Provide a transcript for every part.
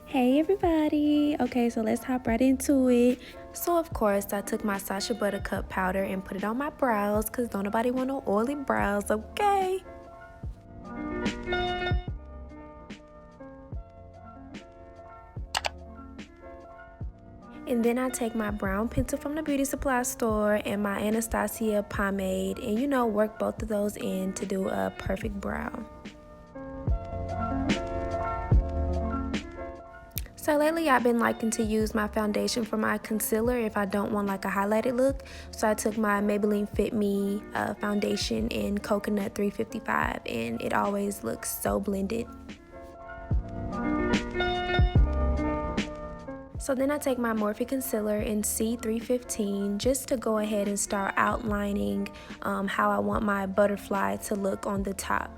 Hey everybody! Okay, so let's hop right into it. So of course, I took my Sacha Buttercup powder and put it on my brows because don't nobody want no oily brows, okay? And then I take my brown pencil from the beauty supply store and my Anastasia pomade and work both of those in to do a perfect brow. So lately I've been liking to use my foundation for my concealer if I don't want like a highlighted look. So I took my Maybelline Fit Me foundation in Coconut 355 and it always looks so blended. So then I take my Morphe concealer in C315 just to go ahead and start outlining how I want my butterfly to look on the top.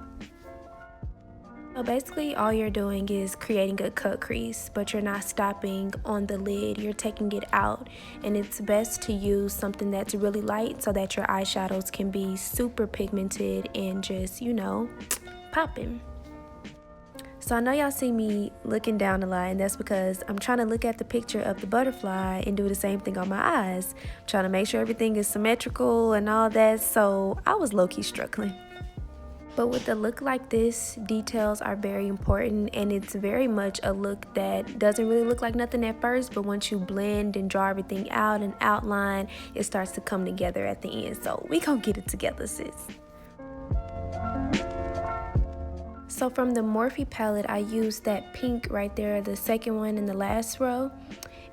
So basically all you're doing is creating a cut crease, but you're not stopping on the lid, you're taking it out, and it's best to use something that's really light so that your eyeshadows can be super pigmented and just, popping. So I know y'all see me looking down a lot, and that's because I'm trying to look at the picture of the butterfly and do the same thing on my eyes. I'm trying to make sure everything is symmetrical and all that, so I was low-key struggling. But with a look like this, details are very important, and it's very much a look that doesn't really look like nothing at first, but once you blend and draw everything out and outline, it starts to come together at the end. So we gonna get it together, sis. So from the Morphe palette, I used that pink right there, the second one in the last row,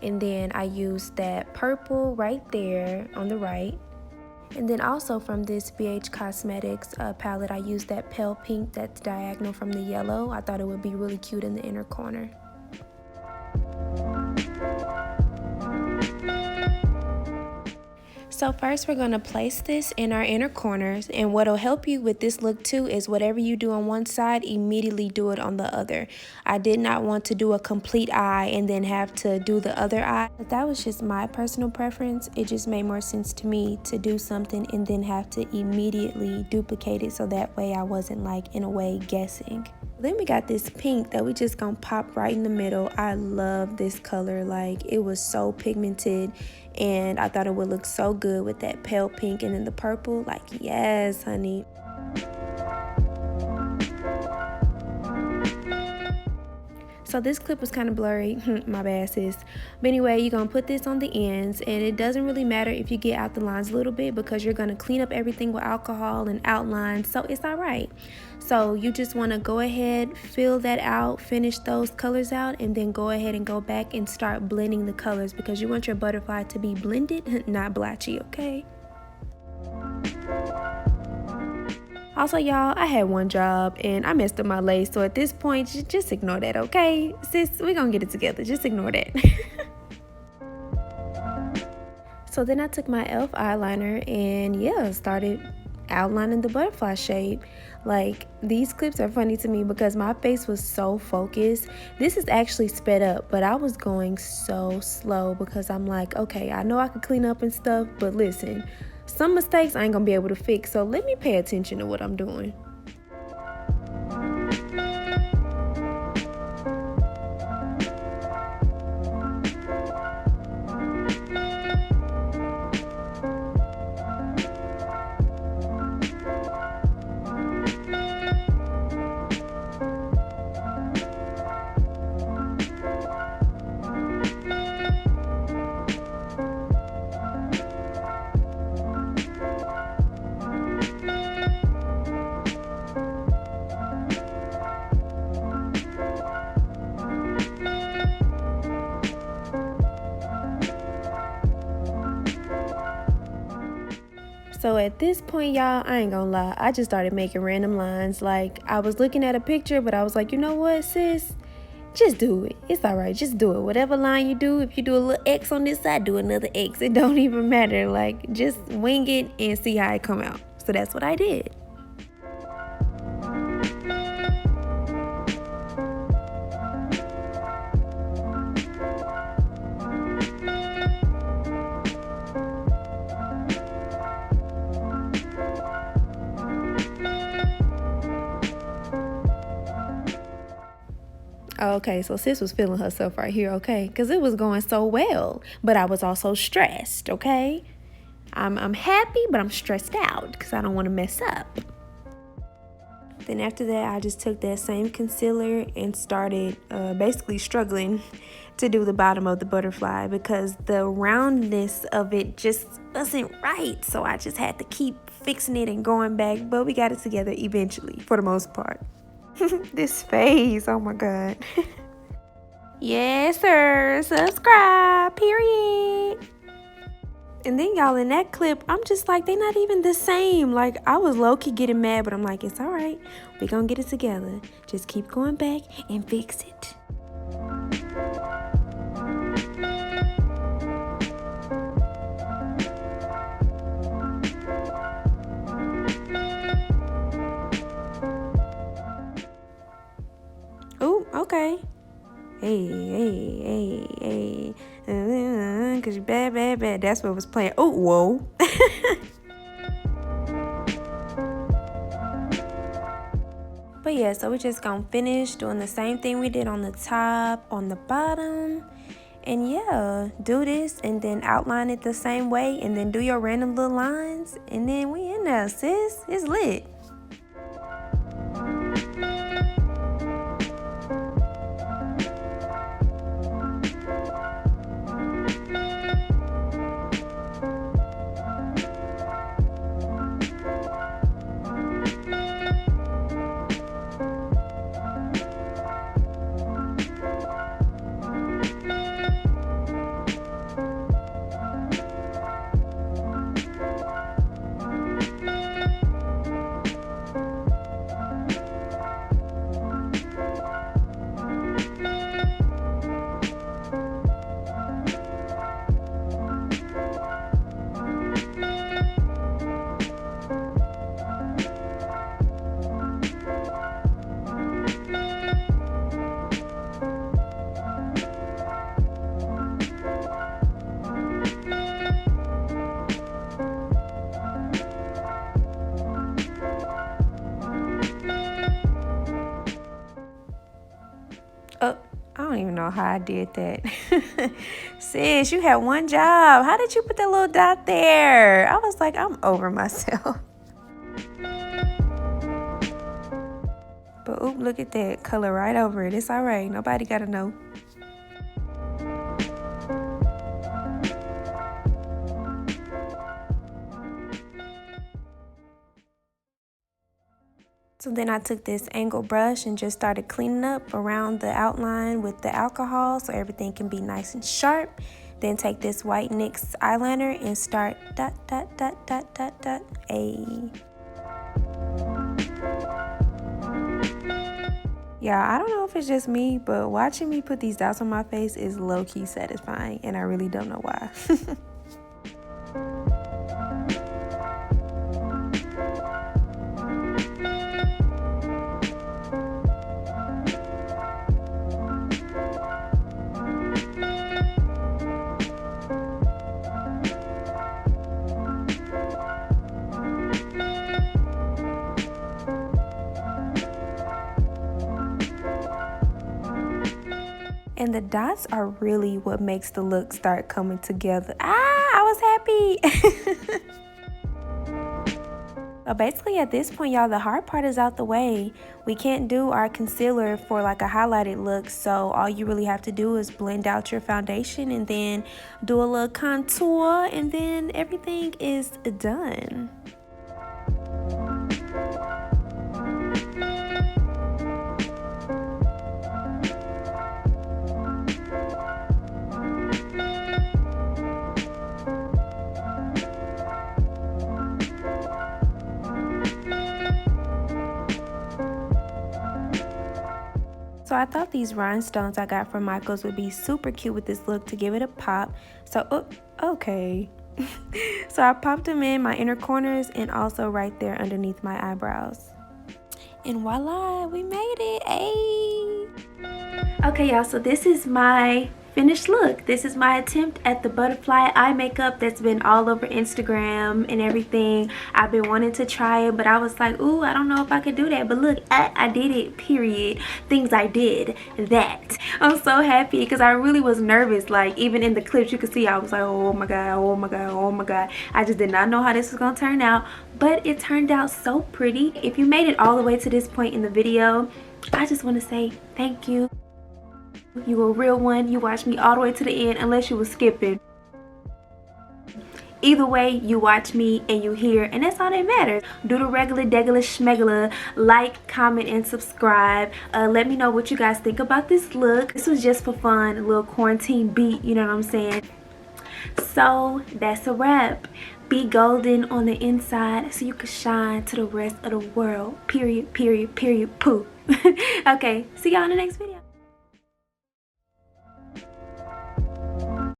and then I used that purple right there on the right. And then also from this BH Cosmetics palette, I used that pale pink that's diagonal from the yellow. I thought it would be really cute in the inner corner. So first we're going to place this in our inner corners, and what will help you with this look too is whatever you do on one side, immediately do it on the other. I did not want to do a complete eye and then have to do the other eye. But that was just my personal preference. It just made more sense to me to do something and then have to immediately duplicate it, so that way I wasn't like in a way guessing. Then we got this pink that we just gonna pop right in the middle. I love this color, like it was so pigmented and I thought it would look so good with that pale pink and then the purple. Like, yes, honey. So this clip was kind of blurry, my bad sis. But anyway, you're going to put this on the ends, and it doesn't really matter if you get out the lines a little bit because you're going to clean up everything with alcohol and outline, so it's all right. So you just want to go ahead, fill that out, finish those colors out, and then go ahead and go back and start blending the colors because you want your butterfly to be blended, not blotchy, okay? Also, y'all, I had one job and I messed up my lace, so at this point, just ignore that, okay? Sis, we're gonna get it together. Just ignore that. So then I took my e.l.f. eyeliner and yeah, started outlining the butterfly shape. Like, these clips are funny to me because my face was so focused. This is actually sped up, but I was going so slow because I'm like, okay, I know I could clean up and stuff, but listen, some mistakes I ain't gonna be able to fix, so let me pay attention to what I'm doing. So at this point, y'all, I ain't gonna lie, I just started making random lines. Like, I was looking at a picture, but I was like, you know what, sis? just do it. It's all right. Just do it. Whatever line you do, if you do a little X on this side, do another X. It don't even matter. Like, just wing it and see how it come out. So that's what I did. Okay, so sis was feeling herself right here, okay? Because it was going so well, but I was also stressed, okay? I'm happy, but I'm stressed out because I don't want to mess up. Then after that, I just took that same concealer and started basically struggling to do the bottom of the butterfly because the roundness of it just wasn't right. So I just had to keep fixing it and going back, but we got it together eventually for the most part. This face, oh my God. Yes, sir. Subscribe, period. And then y'all, in that clip, I'm just like, they not even the same. Like, I was low-key getting mad, but I'm like, it's all right. We gonna get it together. Just keep going back and fix it. Ooh, okay. Hey. Cause you bad. That's what was playing. Oh, whoa. But yeah, so we're just gonna finish doing the same thing we did on the top, on the bottom. And yeah, do this and then outline it the same way and then do your random little lines. And then we in there, sis. It's lit. Oh, I don't even know how I did that. Sis, you had one job. How did you put that little dot there? I was like, I'm over myself. But oop, look at that. Color right over it. It's all right. Nobody got to know. So then I took this angle brush and just started cleaning up around the outline with the alcohol so everything can be nice and sharp. Then take this white NYX eyeliner and start dot. Yeah, I don't know if it's just me, but watching me put these dots on my face is low-key satisfying, and I really don't know why. And the dots are really what makes the look start coming together. I was happy. Basically at this point, y'all, the hard part is out the way. We can't do our concealer for like a highlighted look, so all you really have to do is blend out your foundation and then do a little contour, and then everything is done. So I I thought these rhinestones I got from Michael's would be super cute with this look to give it a pop. So, okay. So I popped them in my inner corners and also right there underneath my eyebrows. And voila, we made it. Ayy. Okay, y'all, so this is my finished look. This is my attempt at the butterfly eye makeup that's been all over Instagram and everything. I've been wanting to try it, but I was like, ooh, I don't know if I could do that. But look, I did it, period. Things I did, that. I'm so happy because I really was nervous. Like, even in the clips you could see, I was like, oh my god, oh my god, oh my god. I just did not know how this was gonna turn out, but it turned out so pretty. If you made it all the way to this point in the video, I just want to say thank you. You a real one. You watched me all the way to the end, unless you were skipping. Either way, you watch me and you hear, and that's all that matters. Do the regular degular schmegula, like, comment, and subscribe. Let me know what you guys think about this look. This was just for fun, a little quarantine beat, you know what I'm saying? So that's a wrap. Be golden on the inside so you can shine to the rest of the world. Period, period, period, poo. Okay, see y'all in the next video.